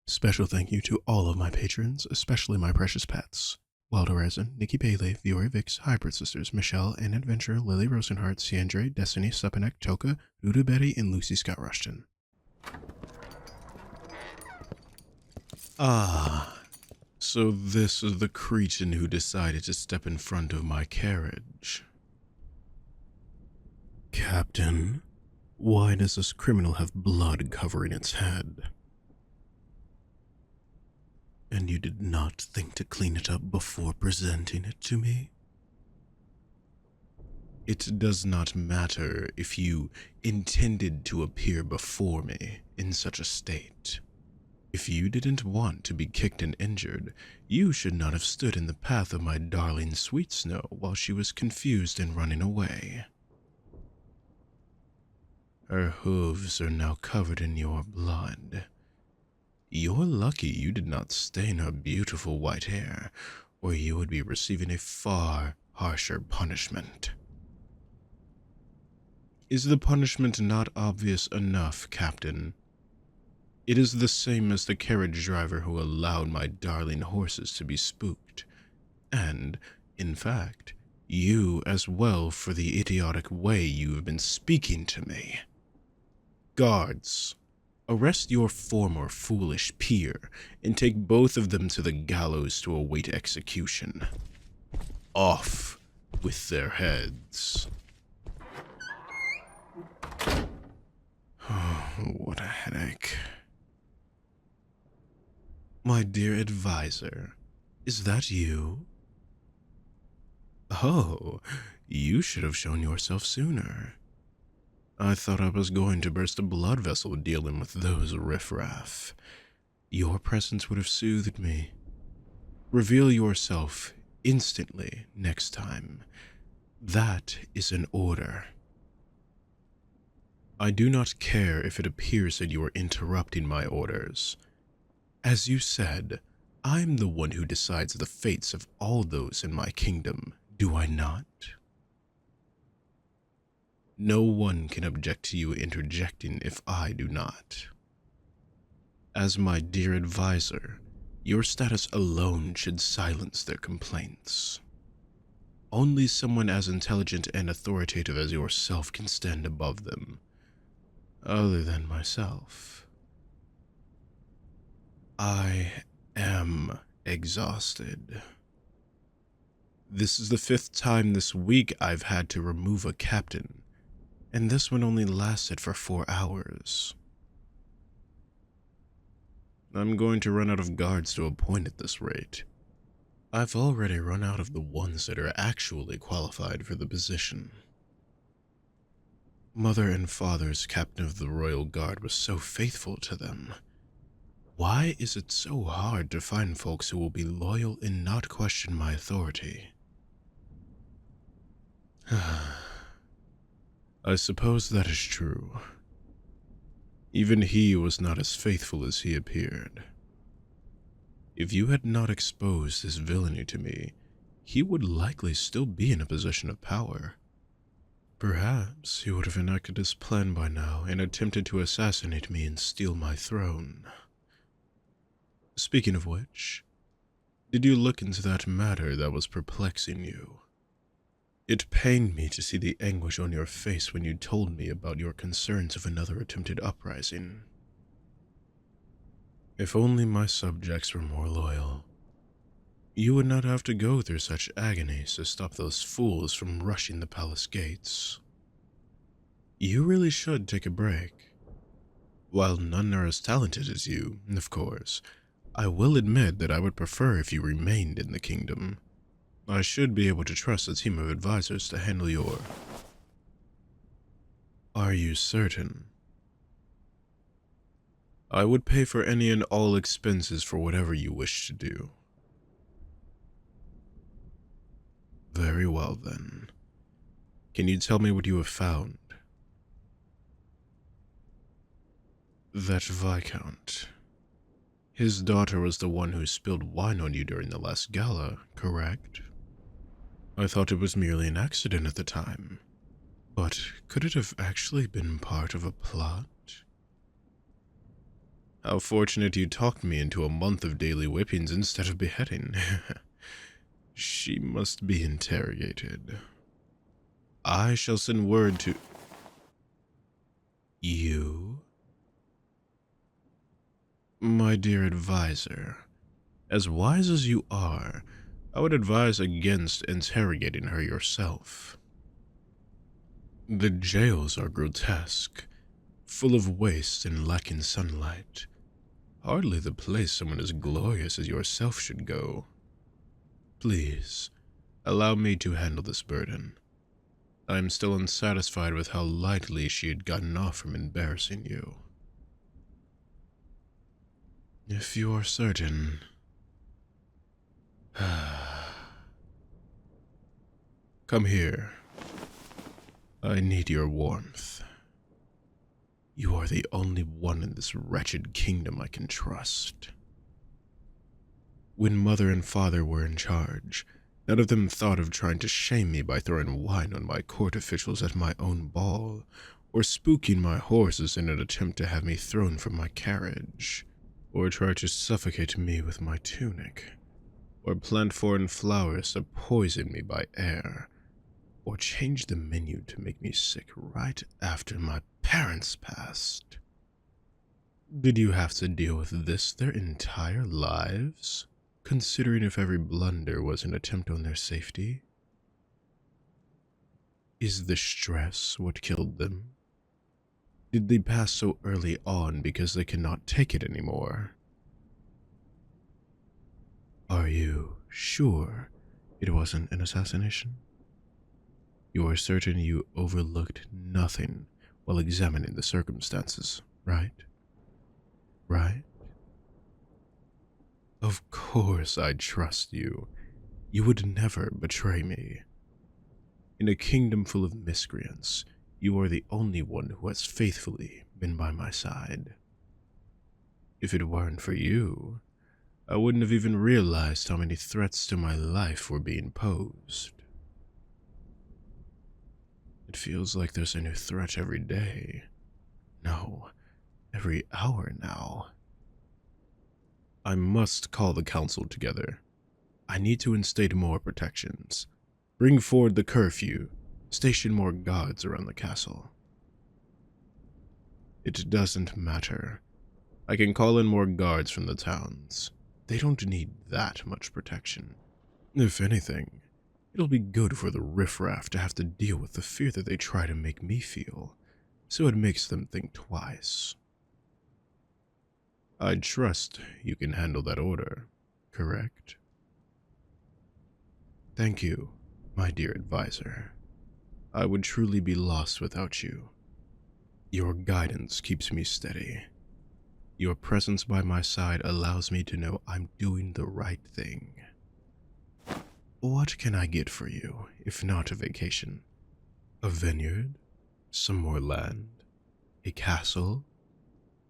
Special thank you to all of my patrons, especially my precious pets. Wild Horizon, Nikki Bailey, Viore Vix, Hybrid Sisters, Michelle, and Adventure, Lily Rosenhart, Ciandre, Destiny, Supanek, Toka, Luda Betty, and Lucy Scott Rushton. Ah, so this is the cretin who decided to step in front of my carriage. Captain, why does this criminal have blood covering its head? And you did not think to clean it up before presenting it to me? It does not matter if you intended to appear before me in such a state. If you didn't want to be kicked and injured, you should not have stood in the path of my darling Sweet Snow while she was confused and running away. Her hooves are now covered in your blood. You're lucky you did not stain her beautiful white hair, or you would be receiving a far harsher punishment. Is the punishment not obvious enough, Captain? It is the same as the carriage driver who allowed my darling horses to be spooked, and, in fact, you as well for the idiotic way you have been speaking to me. Guards, arrest your former foolish peer and take both of them to the gallows to await execution. Off with their heads. Oh, what a headache. My dear advisor, is that you? Oh, you should have shown yourself sooner. I thought I was going to burst a blood vessel dealing with those riffraff. Your presence would have soothed me. Reveal yourself instantly next time. That is an order. I do not care if it appears that you are interrupting my orders. As you said, I'm the one who decides the fates of all those in my kingdom, do I not? No one can object to you interjecting if I do not. As my dear advisor, your status alone should silence their complaints. Only someone as intelligent and authoritative as yourself can stand above them, other than myself. I am exhausted. This is the 5th time this week I've had to remove a captain, and this one only lasted for 4 hours. I'm going to run out of guards to appoint at this rate. I've already run out of the ones that are actually qualified for the position. Mother and father's captain of the Royal Guard was so faithful to them. Why is it so hard to find folks who will be loyal and not question my authority? I suppose that is true. Even he was not as faithful as he appeared. If you had not exposed his villainy to me, he would likely still be in a position of power. Perhaps he would have enacted his plan by now and attempted to assassinate me and steal my throne. Speaking of which, did you look into that matter that was perplexing you? It pained me to see the anguish on your face when you told me about your concerns of another attempted uprising. If only my subjects were more loyal, you would not have to go through such agonies to stop those fools from rushing the palace gates. You really should take a break. While none are as talented as you, of course, I will admit that I would prefer if you remained in the kingdom. I should be able to trust a team of advisors to handle your... Are you certain? I would pay for any and all expenses for whatever you wish to do. Very well then. Can you tell me what you have found? That Viscount. His daughter was the one who spilled wine on you during the last gala, correct? I thought it was merely an accident at the time, but could it have actually been part of a plot? How fortunate you talked me into a month of daily whippings instead of beheading. She must be interrogated. I shall send word to... You? My dear advisor, as wise as you are, I would advise against interrogating her yourself. The jails are grotesque, full of waste and lacking sunlight. Hardly the place someone as glorious as yourself should go. Please, allow me to handle this burden. I am still unsatisfied with how lightly she had gotten off from embarrassing you. If you are certain... Come here. I need your warmth. You are the only one in this wretched kingdom I can trust. When mother and father were in charge, none of them thought of trying to shame me by throwing wine on my court officials at my own ball, or spooking my horses in an attempt to have me thrown from my carriage, or try to suffocate me with my tunic, or plant foreign flowers to poison me by air, or change the menu to make me sick right after my parents passed. Did you have to deal with this their entire lives, considering if every blunder was an attempt on their safety? Is the stress what killed them? Did they pass so early on because they cannot take it anymore? Are you sure it wasn't an assassination? You are certain you overlooked nothing while examining the circumstances, right? Right? Of course I'd trust you. You would never betray me. In a kingdom full of miscreants, you are the only one who has faithfully been by my side. If it weren't for you, I wouldn't have even realized how many threats to my life were being posed. It feels like there's a new threat every day. No, every hour now. I must call the council together. I need to instate more protections. Bring forward the curfew. Station more guards around the castle. It doesn't matter. I can call in more guards from the towns. They don't need that much protection. If anything, it'll be good for the riffraff to have to deal with the fear that they try to make me feel, so it makes them think twice. I trust you can handle that order, correct? Thank you, my dear advisor. I would truly be lost without you. Your guidance keeps me steady. Your presence by my side allows me to know I'm doing the right thing. What can I get for you, if not a vacation? A vineyard? Some more land? A castle?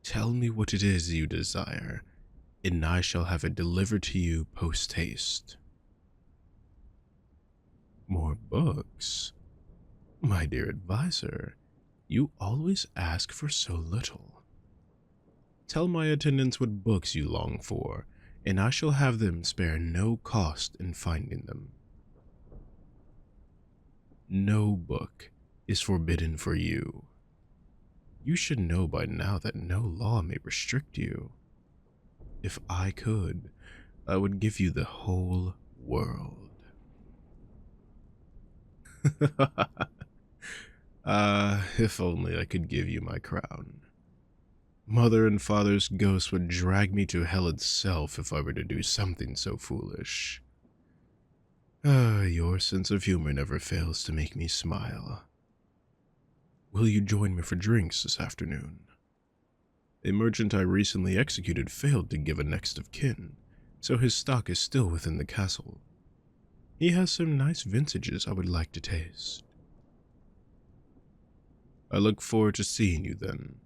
Tell me what it is you desire, and I shall have it delivered to you post-haste. More books? My dear advisor, you always ask for so little. Tell my attendants what books you long for, and I shall have them spare no cost in finding them. No book is forbidden for you. You should know by now that no law may restrict you. If I could, I would give you the whole world. If only I could give you my crown. Mother and father's ghosts would drag me to hell itself if I were to do something so foolish. Your sense of humor never fails to make me smile. Will you join me for drinks this afternoon? A merchant I recently executed failed to give a next of kin, so his stock is still within the castle. He has some nice vintages I would like to taste. I look forward to seeing you then.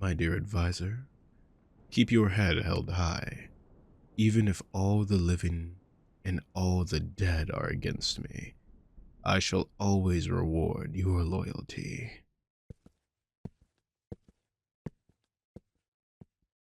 My dear advisor, keep your head held high, even if all the living and all the dead are against me. I shall always reward your loyalty.